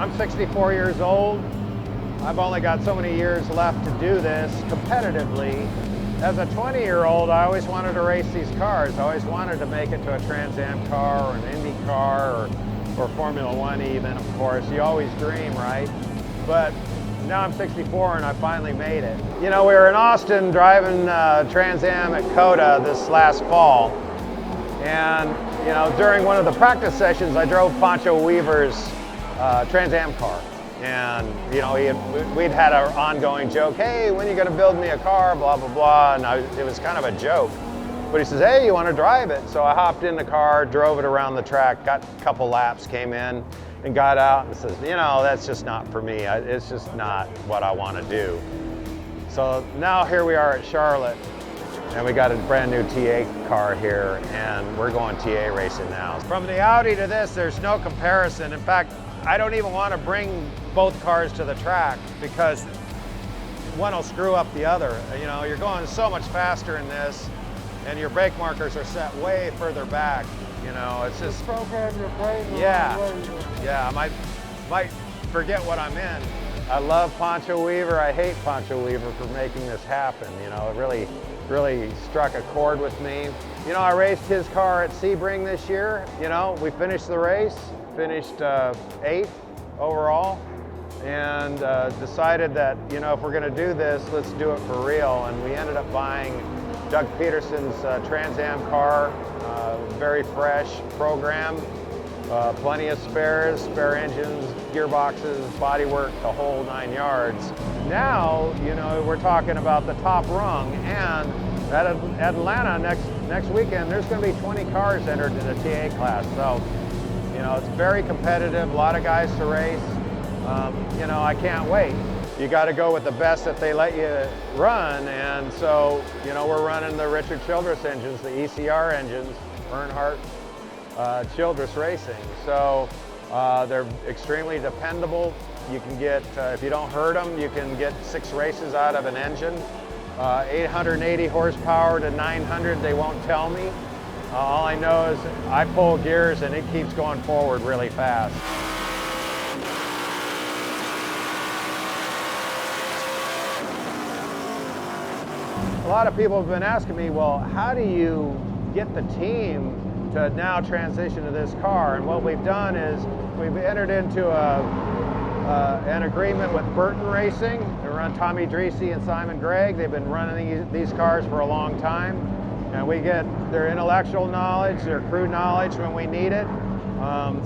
I'm 64 years old. I've only got so many years left to do this competitively. As a 20-year-old, I always wanted to race these cars. I always wanted to make it to a Trans Am car or an Indy car or Formula One even, of course. You always dream, right? But now I'm 64 and I finally made it. You know, we were in Austin driving Trans Am at COTA this last fall. And, you know, during one of the practice sessions, I drove Pancho Weaver's Trans Am car. And, you know, we'd had our ongoing joke, hey, when are you going to build me a car, blah, blah, blah. And it was kind of a joke. But he says, hey, you want to drive it? So I hopped in the car, drove it around the track, got a couple laps, came in and got out and says, you know, that's just not for me. It's just not what I want to do. So now here we are at Charlotte. And we got a brand new TA car here, and we're going TA racing now. From the Audi to this, there's no comparison. In fact, I don't even want to bring both cars to the track because one will screw up the other. You know, you're going so much faster in this, and your brake markers are set way further back. You know, it's just program your brain. Yeah. I might forget what I'm in. I love Pancho Weaver. I hate Pancho Weaver for making this happen. You know, it really struck a chord with me. You know, I raced his car at Sebring this year. You know, we finished the race, finished 8th overall, and decided that, you know, if we're gonna do this, let's do it for real. And we ended up buying Doug Peterson's Trans Am car, very fresh program, plenty of spares, spare engines, gearboxes, bodywork, the whole 9 yards. Now, you know, we're talking about the top rung, and at Atlanta next weekend, there's going to be 20 cars entered in the TA class. So, you know, it's very competitive, a lot of guys to race. You know, I can't wait. You got to go with the best that they let you run, and so, you know, we're running the Richard Childress engines, the ECR engines, Earnhardt Childress Racing. So they're extremely dependable. You can get, if you don't hurt them, you can get 6 races out of an engine. 880 horsepower to 900, they won't tell me. All I know is I pull gears and it keeps going forward really fast. A lot of people have been asking me, well, how do you get the team to now transition to this car? And what we've done is we've entered into an agreement with Burton Racing. They run Tommy Dreese and Simon Gregg. They've been running these cars for a long time. And we get their intellectual knowledge, their crew knowledge when we need it.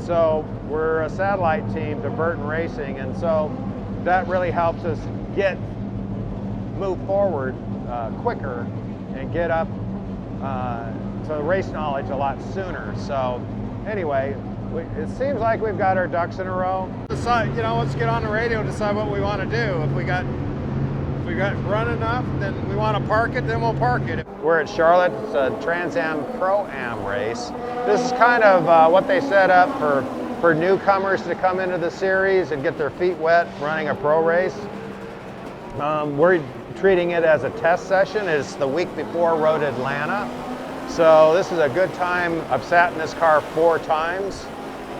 So we're a satellite team to Burton Racing. And so that really helps us move forward quicker and get up to race knowledge a lot sooner. So anyway, it seems like we've got our ducks in a row. Decide, you know, let's get on the radio and decide what we want to do. If we got run enough, then we want to park it, then we'll park it. We're at Charlotte. It's a Trans Am Pro-Am race. This is kind of what they set up for newcomers to come into the series and get their feet wet running a pro race. We're treating it as a test session. It's the week before Road Atlanta. So this is a good time. I've sat in this car 4 times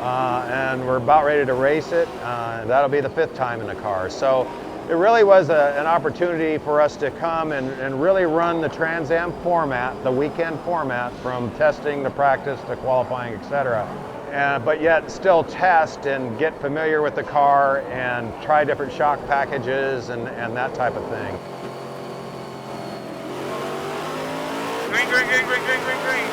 and we're about ready to race it. That'll be the 5th time in the car. So it really was an opportunity for us to come and really run the Trans Am format, the weekend format, from testing to practice to qualifying, etc. But yet still test and get familiar with the car and try different shock packages and that type of thing. Green, green, green, green, green, green, green.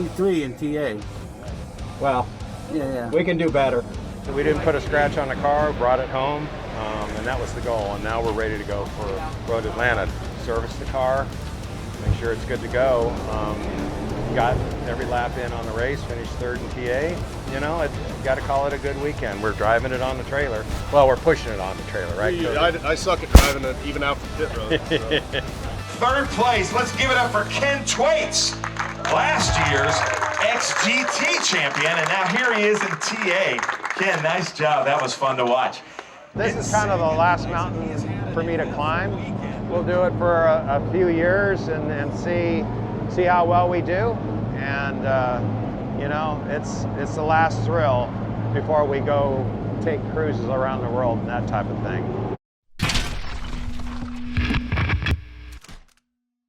T3 in TA. Well, Yeah. we can do better. We didn't put a scratch on the car, brought it home, and that was the goal. And now we're ready to go for Road Atlanta. Service the car, make sure it's good to go. Got every lap in on the race, finished third in TA. You know, got to call it a good weekend. We're driving it on the trailer. Well, we're pushing it on the trailer, right? I suck at driving it even out the pit road. So. Third place, let's give it up for Ken Thwaits, last year's XGT champion, and now here he is in TA. Ken, nice job. That was fun to watch. This is kind of the last mountain for me to climb. We'll do it for a few years and see how well we do. And you know, it's the last thrill before we go take cruises around the world and that type of thing.